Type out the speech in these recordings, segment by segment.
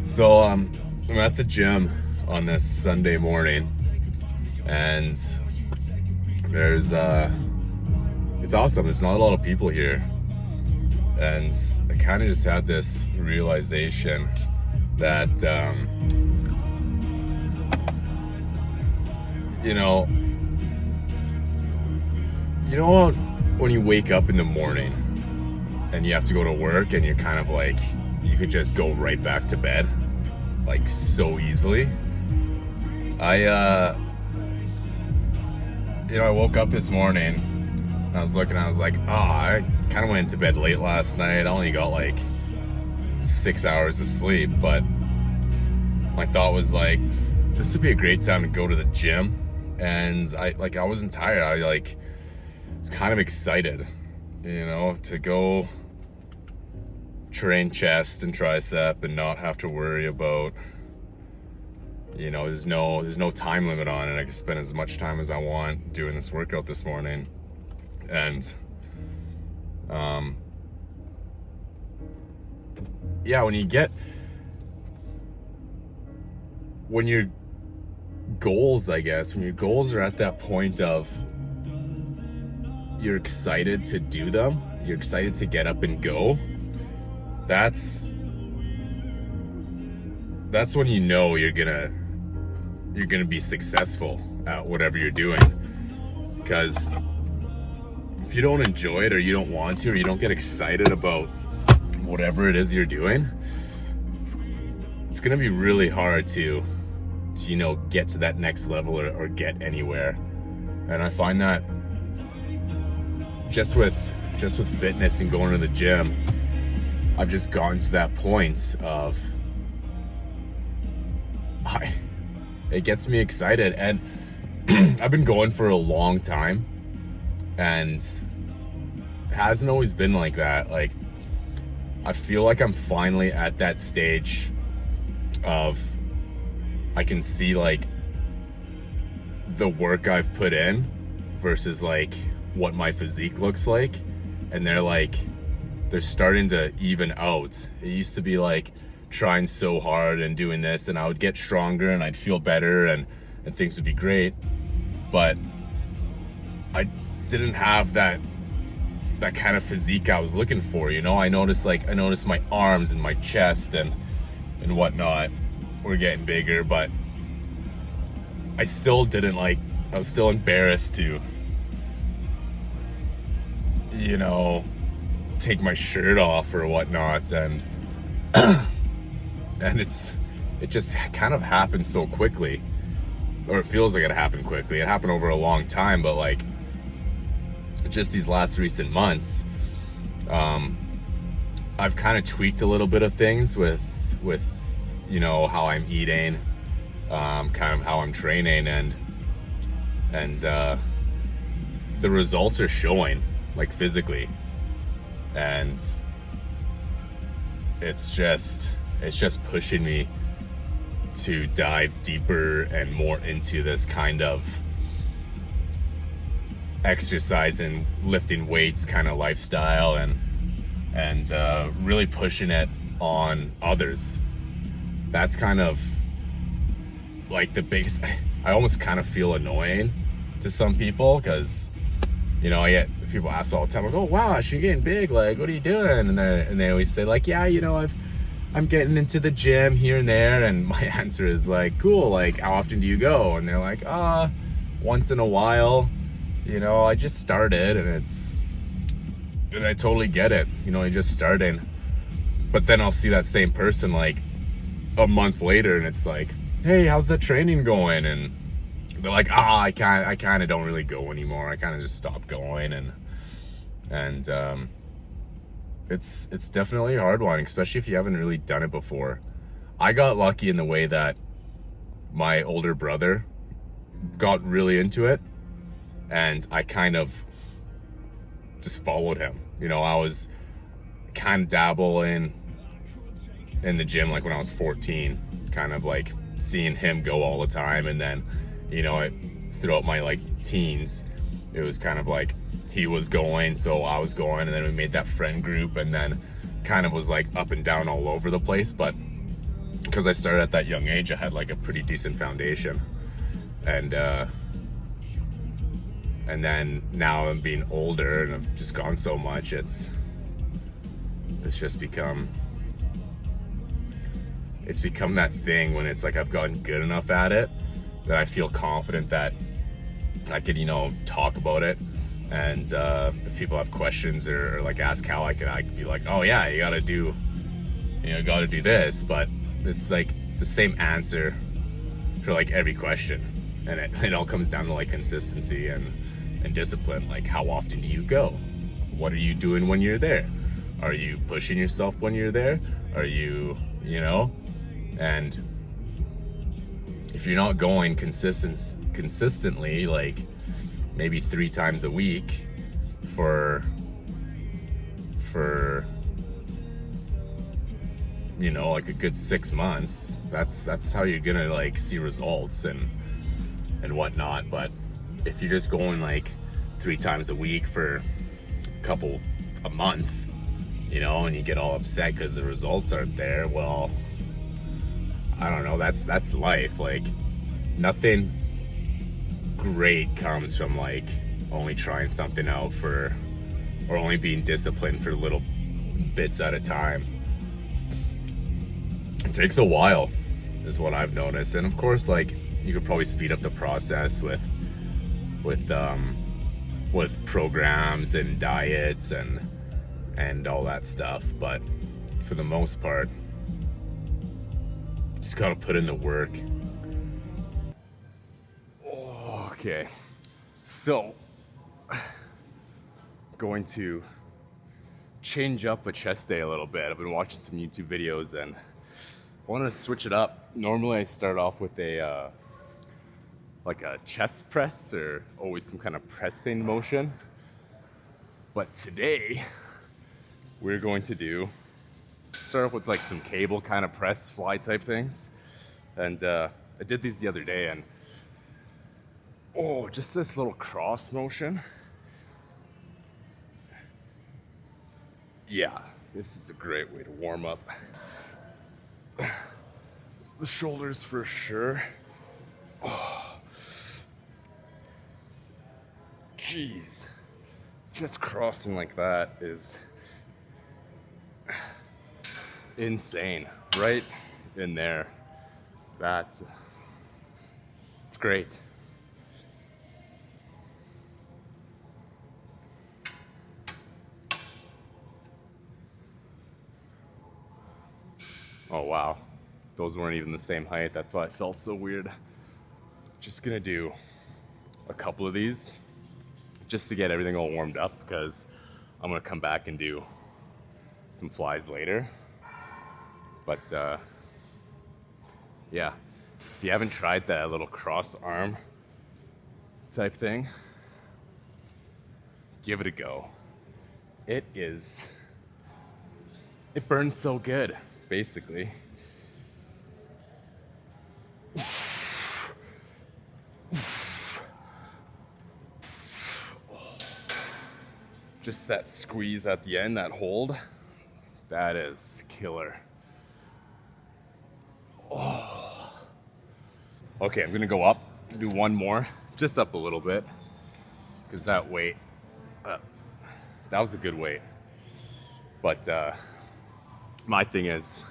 So I'm at the gym on this Sunday morning, and there's it's awesome. There's not a lot of people here, and I kind of just had this realization that you know when you wake up in the morning and you have to go to work and you're kind of like, you could just go right back to bed like so easily. I woke up this morning and I was looking, I was like, I kind of went to bed late last night. I only got like 6 hours of sleep, but my thought was like, this would be a great time to go to the gym. And I wasn't tired. I was kind of excited, to go train chest and tricep and not have to worry about, there's no time limit on it. I can spend as much time as I want doing this workout this morning. And when your goals are at that point of you're excited to do them, you're excited to get up and go, that's when you're gonna be successful at whatever you're doing. Because if you don't enjoy it, or you don't want to, or you don't get excited about whatever it is you're doing, it's gonna be really hard to get to that next level or get anywhere. And I find that just with fitness and going to the gym, I've just gotten to that point of it gets me excited. And I've been going for a long time, and it hasn't always been like that. Like, I feel like I'm finally at that stage of I can see like the work I've put in versus like what my physique looks like, and they're starting to even out. It used to be like trying so hard and doing this, and I would get stronger and I'd feel better and things would be great, but I didn't have that kind of physique I was looking for. I noticed my arms and my chest and whatnot were getting bigger, but I still didn't I was still embarrassed to take my shirt off or whatnot. And and it just kind of happened so quickly, or it feels like it happened quickly. It happened over a long time, but like just these last recent months, I've kind of tweaked a little bit of things with how I'm eating, kind of how I'm training, and the results are showing, like, physically. And it's just pushing me to dive deeper and more into this kind of exercise and lifting weights kind of lifestyle, and really pushing it on others. That's kind of like the biggest. I almost kind of feel annoying to some people, because I get people ask all the time, like, oh wow, you're getting big, like, what are you doing? And they always say, like, yeah, I'm getting into the gym here and there. And my answer is like, cool, like, how often do you go? And they're like, once in a while. I just started, and I totally get it. I just started. But then I'll see that same person like a month later, and it's like, hey, how's that training going? And they're like, I kind of don't really go anymore. I kind of just stopped going. And it's definitely a hard one, especially if you haven't really done it before. I got lucky in the way that my older brother got really into it, and I kind of just followed him. I was kind of dabbling in the gym like when I was 14, kind of like seeing him go all the time. And then, throughout my like teens, it was kind of like he was going, so I was going, and then we made that friend group, and then kind of was like up and down all over the place. But because I started at that young age, I had like a pretty decent foundation. And then now I'm being older and I've just gone so much, it's just become that thing when it's like I've gotten good enough at it that I feel confident that I could, talk about it. And if people have questions or like ask how I could be like, oh yeah, you gotta do this. But it's like the same answer for like every question. And it all comes down to like consistency and discipline. Like, how often do you go? What are you doing when you're there? Are you pushing yourself when you're there? Are you, and if you're not going consistently, like maybe 3 times a week for like a good 6 months, that's how you're gonna like see results and whatnot. But if you're just going like 3 times a week for a month, and you get all upset because the results aren't there, well, I don't know, that's life. Like, nothing great comes from like only trying something out or only being disciplined for little bits at a time. It takes a while, is what I've noticed. And of course, like, you could probably speed up the process with programs and diets and all that stuff, but for the most part, just gotta put in the work. Okay, so going to change up a chest day a little bit. I've been watching some YouTube videos and I wanted to switch it up. Normally I start off with like a chest press or always some kind of pressing motion, but today we're going to start off with like some cable kind of press fly type things. And I did these the other day, and just this little cross motion. Yeah, this is a great way to warm up the shoulders for sure. Jeez, just crossing like that is insane, right in there. It's great. Oh wow, those weren't even the same height. That's why it felt so weird. Just gonna do a couple of these just to get everything all warmed up, because I'm gonna come back and do some flies later. But yeah, if you haven't tried that little cross arm type thing, give it a go. It burns so good, basically. Just that squeeze at the end, that hold, that is killer. Okay, I'm gonna go up, do one more, just up a little bit, because that weight, that was a good weight. But my thing is,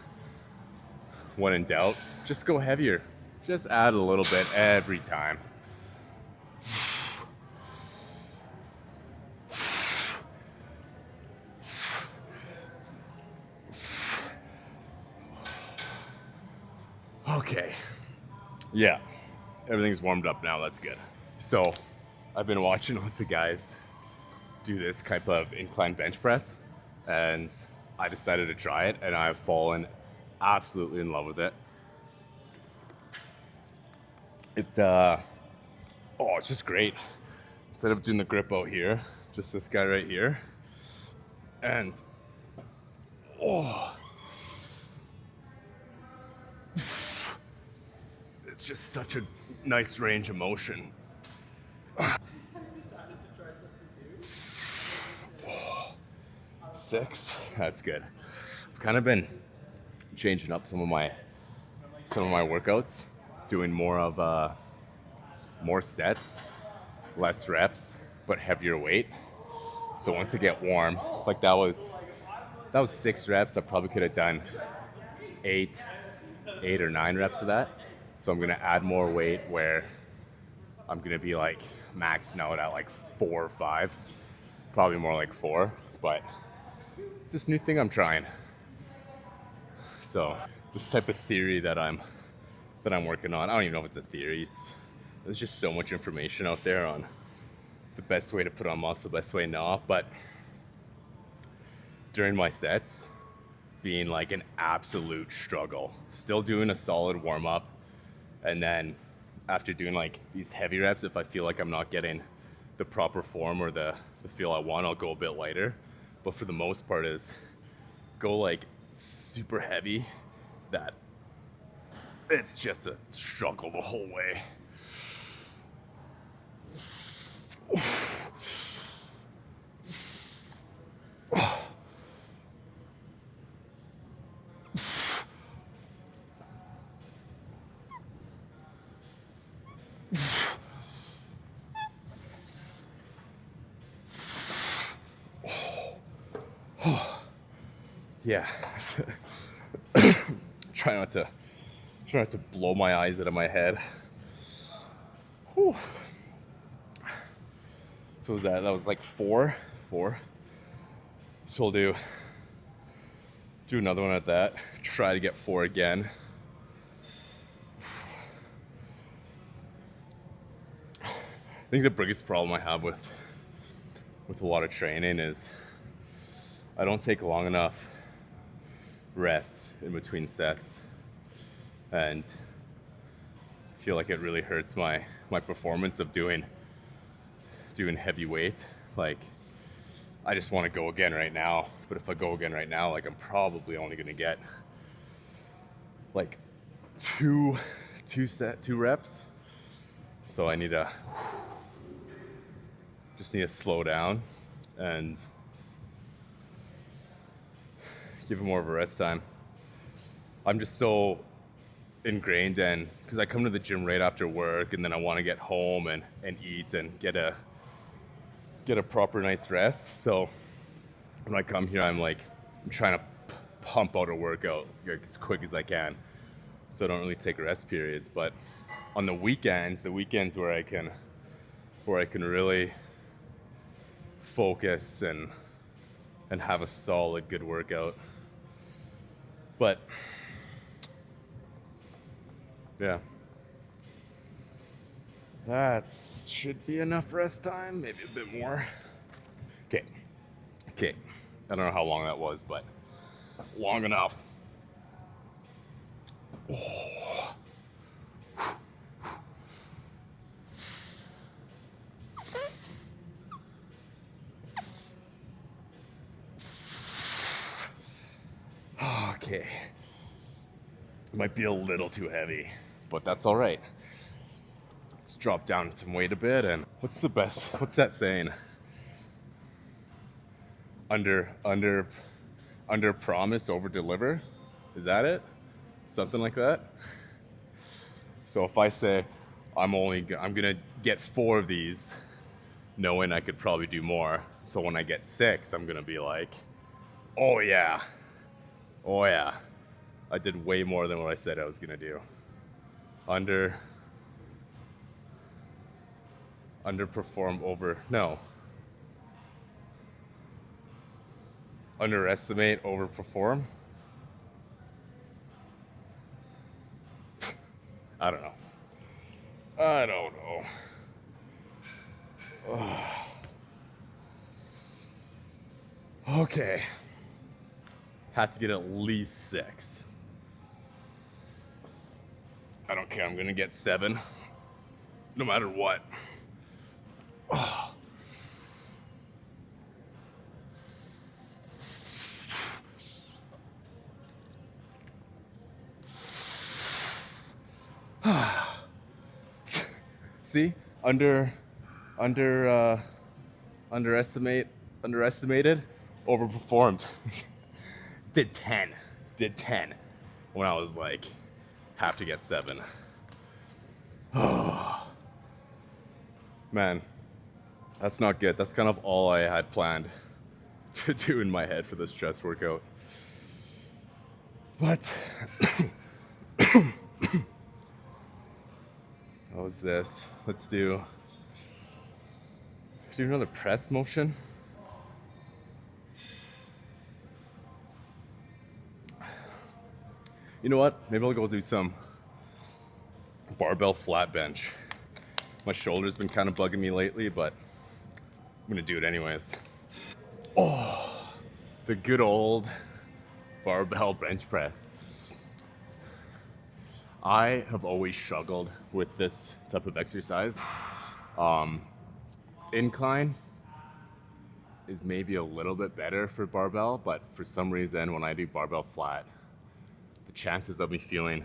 when in doubt, just go heavier. Just add a little bit every time. Okay, yeah, everything's warmed up now, that's good. So, I've been watching lots of guys do this type of incline bench press, and I decided to try it, and I've fallen absolutely in love with it. It's just great. Instead of doing the grip out here, just this guy right here, and it's just such a nice range of motion. Six, that's good. I've kind of been changing up some of my some of my workouts, doing more of more sets, less reps, but heavier weight. So once I get warm, like that was 6 reps. I probably could have done eight or 9 reps of that. So I'm gonna add more weight where I'm gonna be like maxing out at like 4 or 5, probably more like 4. But it's this new thing I'm trying. So this type of theory that I'm working on, I don't even know if it's a theory. There's just so much information out there on the best way to put on muscle, the best way not. But during my sets, being like an absolute struggle, still doing a solid warm up, and then after doing like these heavy reps, if I feel like I'm not getting the proper form or the feel I want, I'll go a bit lighter. But for the most part is go like super heavy, that it's just a struggle the whole way. Yeah. Try not to blow my eyes out of my head. Whew. So was that was like four. So we'll do another one at that. Try to get 4 again. I think the biggest problem I have with a lot of training is I don't take long enough rests in between sets, and I feel like it really hurts my performance of doing heavy weight. Like, I just want to go again right now, but if I go again right now, like I'm probably only going to get like two reps. So I need to slow down and give it more of a rest time. I'm just so ingrained in, because I come to the gym right after work and then I want to get home and eat and get a proper night's rest. So when I come here, I'm trying to pump out a workout as quick as I can, so I don't really take rest periods. But on the weekends where I can really focus and have a solid good workout. But yeah, that should be enough rest time, maybe a bit more. Okay. I don't know how long that was, but long enough. Oh. Okay. It might be a little too heavy, but that's all right. Let's drop down some weight a bit. And what's that saying? Under promise, over deliver. Is that it? Something like that. So if I say I'm gonna get 4 of these, knowing I could probably do more, so when I get 6, I'm gonna be like, oh yeah, I did way more than what I said I was gonna do. Underperform underestimate, overperform. I don't know. Okay. Have to get at least 6. I don't care. I'm gonna get 7, no matter what. See, underestimated, overperformed. Did 10 when I was like have to get 7. Man, that's not good. That's kind of all I had planned to do in my head for this chest workout. But what was this? Let's do another press motion. You know what? Maybe I'll go do some barbell flat bench. My shoulder's been kind of bugging me lately, but I'm gonna do it anyways. Oh, the good old barbell bench press. I have always struggled with this type of exercise. Incline is maybe a little bit better for barbell, but for some reason when I do barbell flat, the chances of me feeling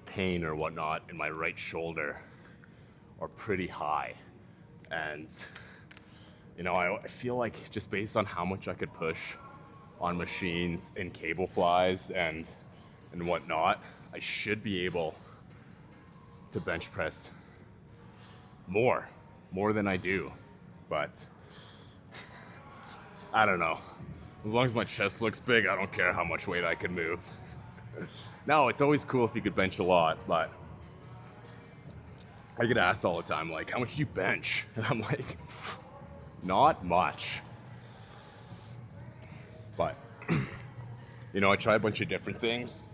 pain or whatnot in my right shoulder are pretty high. And you know, I feel like just based on how much I could push on machines and cable flies and whatnot, I should be able to bench press more than I do. But I don't know. As long as my chest looks big, I don't care how much weight I can move. No, it's always cool if you could bench a lot, but I get asked all the time, like, how much do you bench? And I'm like, not much. But, you know, I try a bunch of different things.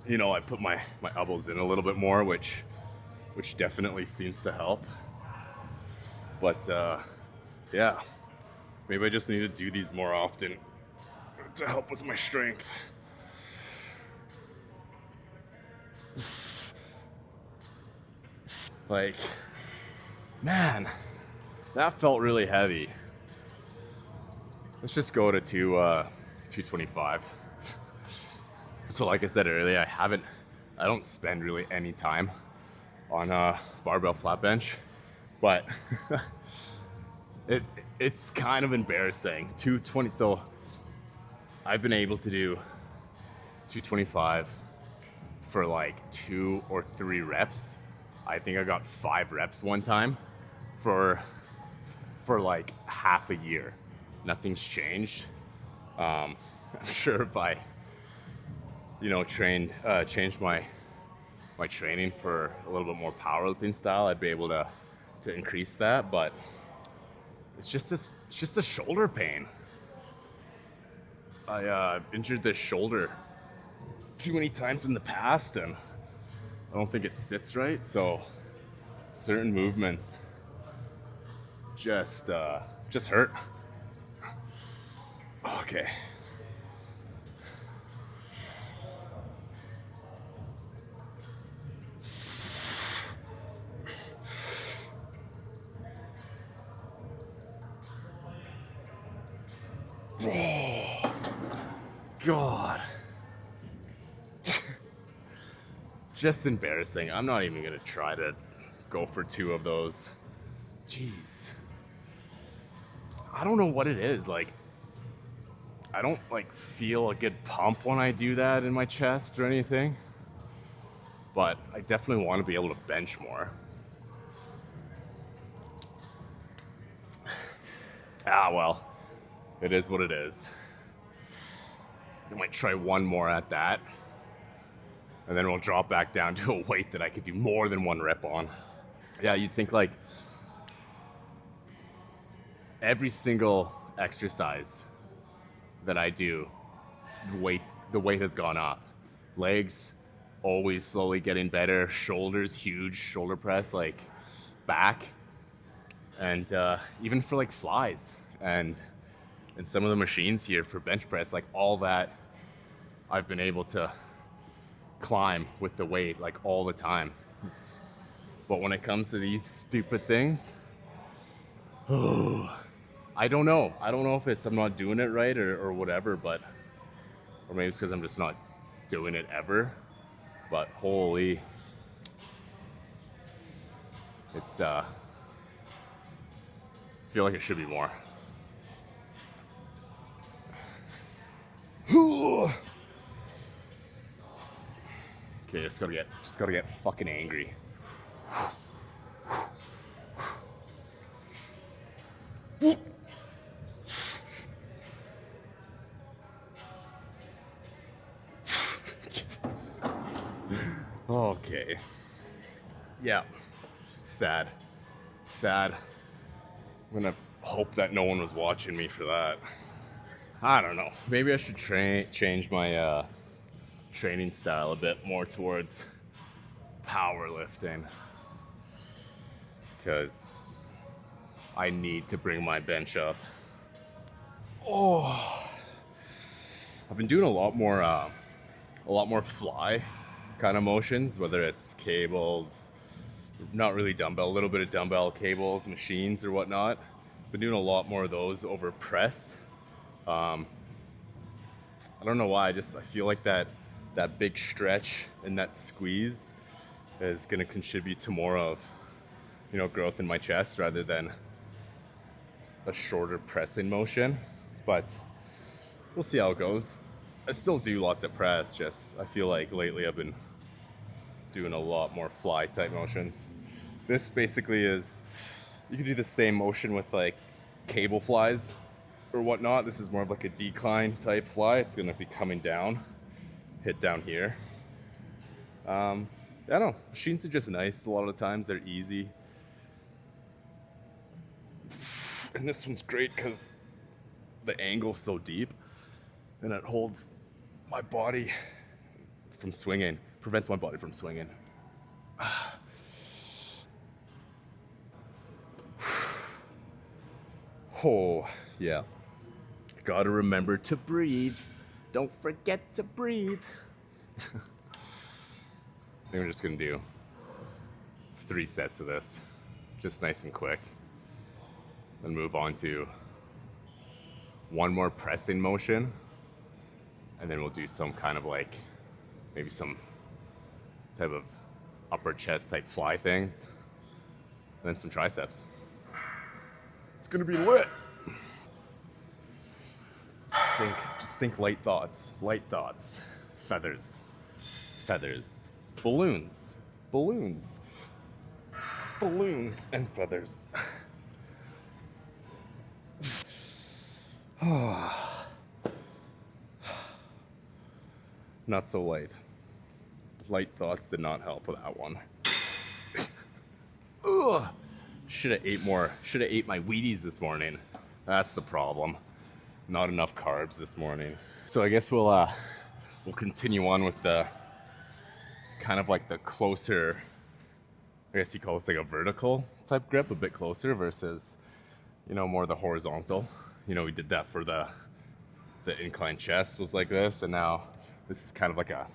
You know, I put my elbows in a little bit more, which definitely seems to help. But, yeah, maybe I just need to do these more often to help with my strength. Like, man, that felt really heavy. Let's just go to 225. So like I said earlier, I don't spend really any time on a barbell flat bench, but it's kind of embarrassing. 220, so I've been able to do 225 for like 2 or 3 reps. I think I got 5 reps one time for like half a year. Nothing's changed. I'm sure if I, you know, changed my training for a little bit more powerlifting style, I'd be able to increase that. But it's just a shoulder pain. I injured this shoulder too many times in the past, and I don't think it sits right, so certain movements just hurt. Okay. Oh, God. Just embarrassing. I'm not even gonna try to go for 2 of those. Jeez. I don't know what it is. Like, I don't like feel a good pump when I do that in my chest or anything. But I definitely want to be able to bench more. Ah, well, it is what it is. I might try one more at that. And then we'll drop back down to a weight that I could do more than 1 rep on. Yeah, you'd think like every single exercise that I do, the weight has gone up. Legs, always slowly getting better. Shoulders, huge shoulder press, like back. And even for like flies and some of the machines here for bench press, like all that I've been able to climb with the weight like all the time. But when it comes to these stupid things, I don't know if it's I'm not doing it right or whatever, but or maybe it's because I'm just not doing it ever. But holy, it's feel like it should be more. Okay, Okay, just gotta get fucking angry. Okay. Yeah. Sad. Sad. I'm gonna hope that no one was watching me for that. I don't know. Maybe I should change my training style a bit more towards powerlifting, because I need to bring my bench up. Oh, I've been doing a lot more fly kind of motions, whether it's cables, not really dumbbell, a little bit of dumbbell, cables, machines, or whatnot. Been doing a lot more of those over press. I don't know why. I feel like that big stretch and that squeeze is going to contribute to more of, growth in my chest rather than a shorter pressing motion. But we'll see how it goes. I still do lots of press, just I feel like lately I've been doing a lot more fly type motions. This basically is, you can do the same motion with like cable flies or whatnot. This is more of like a decline type fly. It's gonna be coming down, hit down here. I don't know, machines are just nice. A lot of the times they're easy. And this one's great because the angle's so deep and it holds my body from swinging, prevents my body from swinging. Oh, yeah. Gotta remember to breathe. Don't forget to breathe. I think we're just gonna do 3 sets of this, just nice and quick. Then move on to one more pressing motion, and then we'll do some kind of like, maybe some type of upper chest type fly things, and then some triceps. It's gonna be lit. Just think light thoughts, feathers, balloons, and feathers. Not so light. Light thoughts did not help with that one. Ugh. Should have ate my Wheaties this morning. That's the problem. Not enough carbs this morning. So I guess we'll continue on with the kind of like the closer, I guess you call this like a vertical type grip, a bit closer versus, more the horizontal. We did that for the incline chest was like this, and now this is kind of like a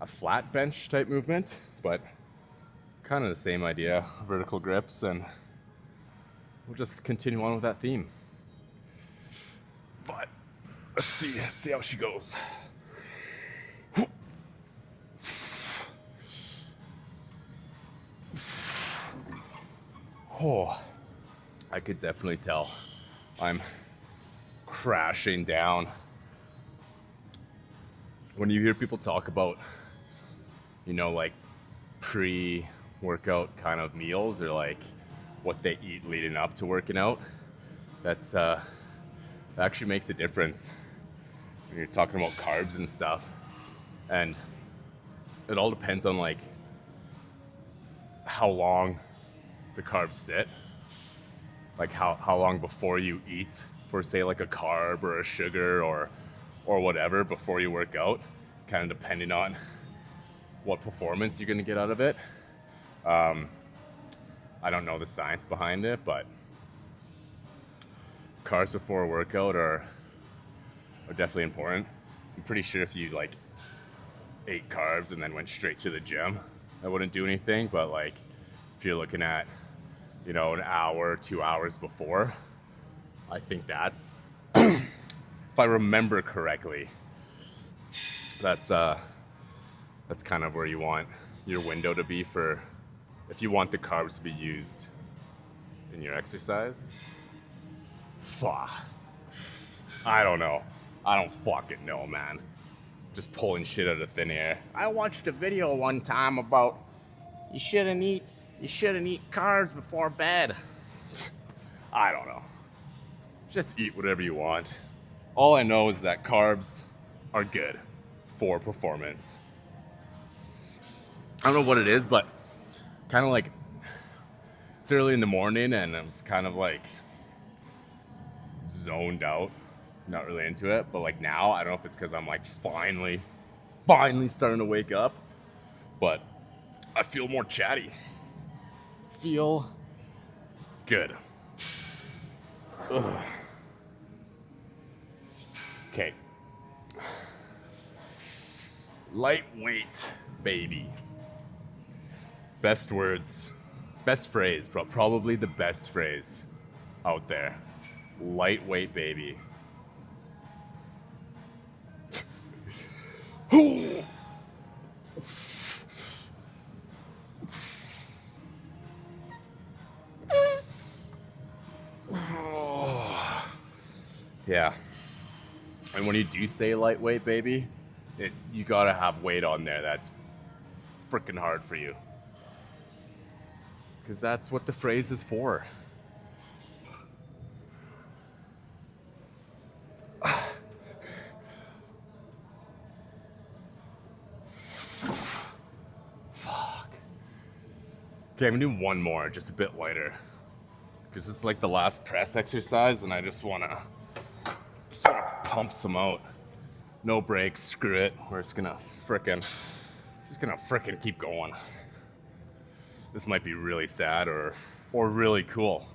flat bench type movement, but kind of the same idea, vertical grips, and we'll just continue on with that theme. But let's see how she goes. Oh, I could definitely tell I'm crashing down. When you hear people talk about, like pre-workout kind of meals, or like what they eat leading up to working out, that actually makes a difference when you're talking about carbs and stuff. And it all depends on like how long the carbs sit, like how long before you eat for, say, like a carb or a sugar or whatever before you work out, kind of depending on what performance you're going to get out of it. I don't know the science behind it, but carbs before a workout are definitely important. I'm pretty sure if you like ate carbs and then went straight to the gym, that wouldn't do anything. But like if you're looking at, an hour, 2 hours before, I think that's, if I remember correctly, that's kind of where you want your window to be for, if you want the carbs to be used in your exercise. I don't know. I don't fucking know, man. just pulling shit out of thin air. I watched a video one time about you shouldn't eat carbs before bed. I don't know. Just eat whatever you want. All I know is that carbs are good for performance. I don't know what it is, but kind of like it's early in the morning and I was kind of like zoned out, not really into it. But like now, I don't know if it's because I'm like finally starting to wake up, but I feel more chatty. Feel good. Ugh. Okay. Lightweight, baby. Best words, best phrase, probably the best phrase out there. Lightweight, baby. Yeah. And when you do say lightweight, baby, you gotta have weight on there that's freaking hard for you. Because that's what the phrase is for. Fuck. Okay, I'm gonna do one more, just a bit lighter. Because it's like the last press exercise, and I just wanna pump some out. No breaks, screw it. We're just gonna frickin' keep going. This might be really sad or really cool.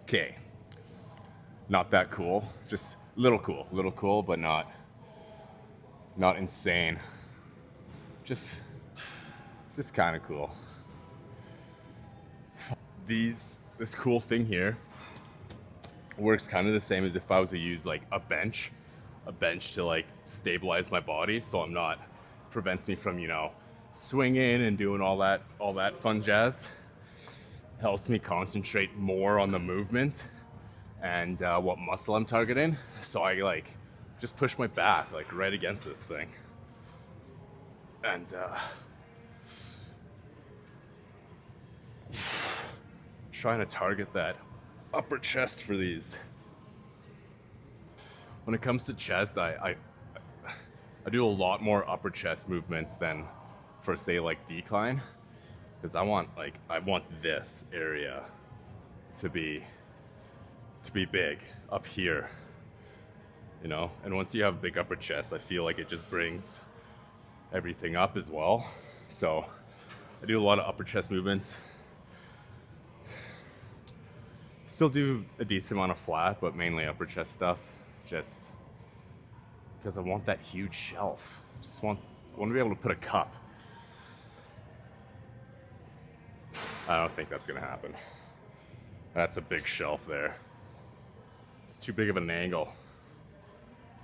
Okay. Not that cool. Just little cool, but not insane. Just kind of cool. This cool thing here works kind of the same as if I was to use like a bench to like stabilize my body, so I'm not prevents me from swinging and doing all that fun jazz. Helps me concentrate more on the movement and what muscle I'm targeting. So I like just push my back like right against this thing, and trying to target that upper chest for these. When it comes to chest, I do a lot more upper chest movements than for say like decline, because I want this area to be big up here, and once you have a big upper chest, I feel like it just brings everything up as well. So I do a lot of upper chest movements. Still do a decent amount of flat, but mainly upper chest stuff, just because I want that huge shelf. I want to be able to put a cup. I don't think that's gonna happen. That's a big shelf there. It's too big of an angle.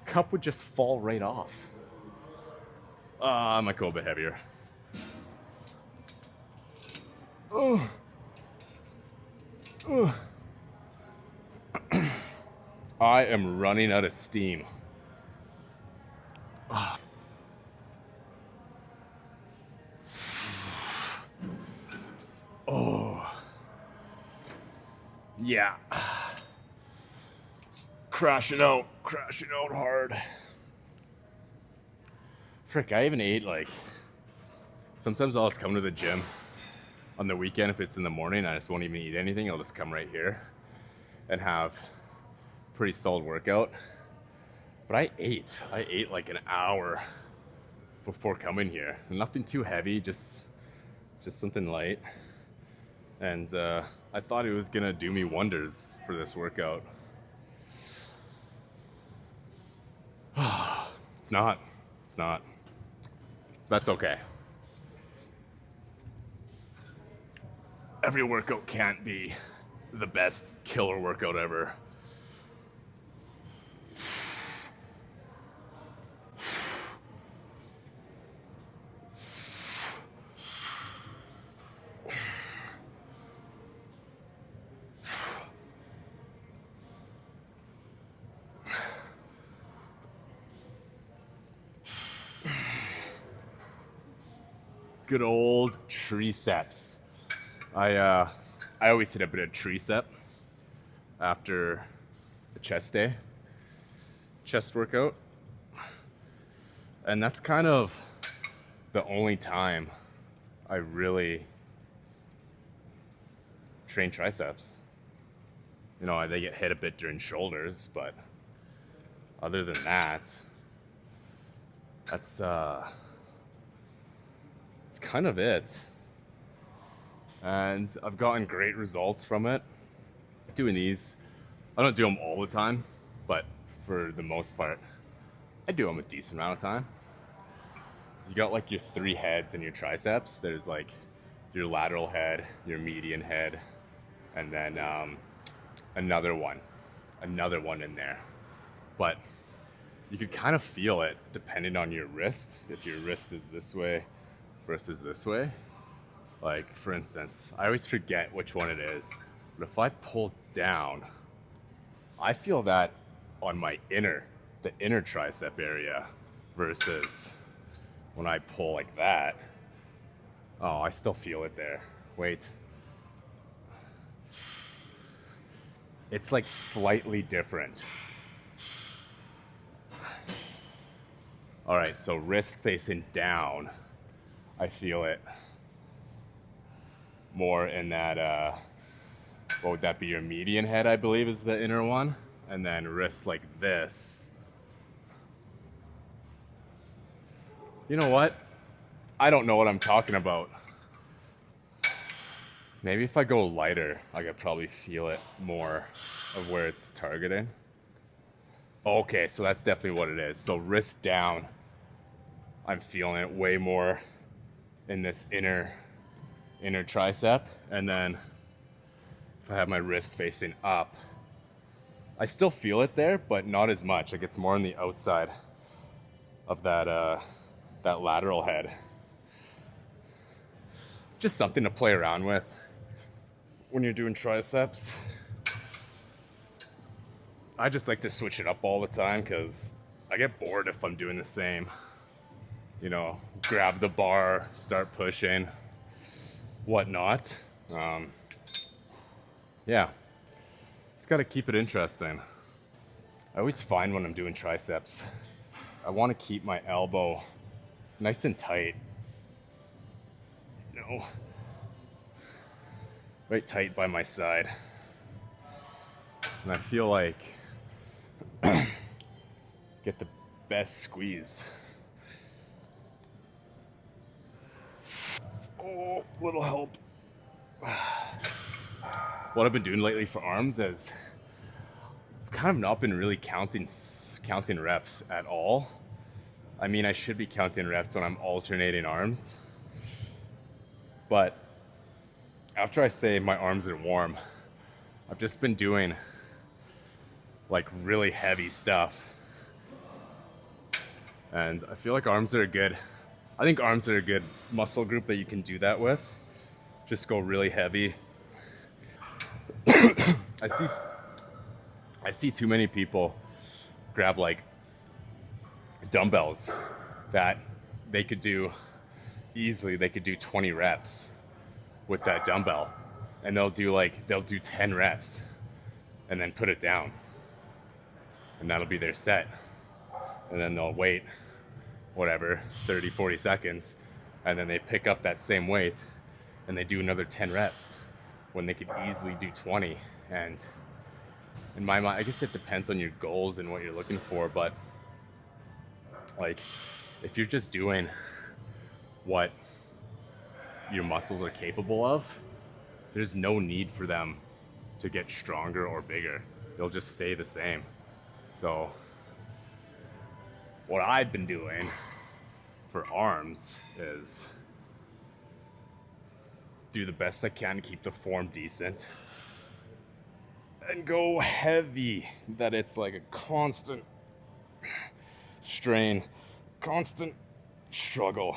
Cup would just fall right off. I might go a bit heavier. Oh. Oh. I am running out of steam. Oh. Yeah. Crash it out hard. Frick, I even ate sometimes I'll just come to the gym on the weekend. If it's in the morning, I just won't even eat anything. I'll just come right here and have a pretty solid workout. But I ate like an hour before coming here. Nothing too heavy, just something light. And I thought it was gonna do me wonders for this workout. It's not. That's okay. Every workout can't be the best killer workout ever. Good old triceps. I always hit a bit of tricep after a chest day, chest workout. And that's kind of the only time I really train triceps. You know, they get hit a bit during shoulders, but other than that, that's kind of it. And I've gotten great results from it. Doing these, I don't do them all the time, but for the most part, I do them a decent amount of time. So you got like your 3 heads in your triceps. There's like your lateral head, your median head, and then another one in there. But you could kind of feel it depending on your wrist. If your wrist is this way versus this way. Like, for instance, I always forget which one it is, but if I pull down, I feel that on my the inner tricep area versus when I pull like that. Oh, I still feel it there. Wait. It's like slightly different. All right, so wrist facing down, I feel it more in that, what would that be, your median head, I believe is the inner one, and then wrist like this. You know what? I don't know what I'm talking about. Maybe if I go lighter, I could probably feel it more of where it's targeting. Okay, so that's definitely what it is. So wrist down, I'm feeling it way more in this inner tricep. And then if I have my wrist facing up, I still feel it there, but not as much. Like, it's more on the outside of that lateral head. Just something to play around with when you're doing triceps. I just like to switch it up all the time because I get bored if I'm doing the same. You know, grab the bar, start pushing, whatnot. Yeah, it's got to keep it interesting. I always find when I'm doing triceps, I want to keep my elbow nice and tight. You know, right tight by my side. And I feel like get the best squeeze. Oh, little help. What I've been doing lately for arms is I've kind of not been really counting reps at all. I mean, I should be counting reps when I'm alternating arms. But after I say my arms are warm, I've just been doing like really heavy stuff. And I feel like arms are I think arms are a good muscle group that you can do that with. Just go really heavy. I see too many people grab like dumbbells that they could do 20 reps with that dumbbell, and they'll do 10 reps and then put it down, and that'll be their set. And then they'll wait whatever 30-40 seconds, and then they pick up that same weight and they do another 10 reps when they could easily do 20. And in my mind, I guess it depends on your goals and what you're looking for, but like, if you're just doing what your muscles are capable of, there's no need for them to get stronger or bigger. They'll just stay the same. So what I've been doing for arms is do the best I can to keep the form decent and go heavy, that it's like a constant strain, constant struggle.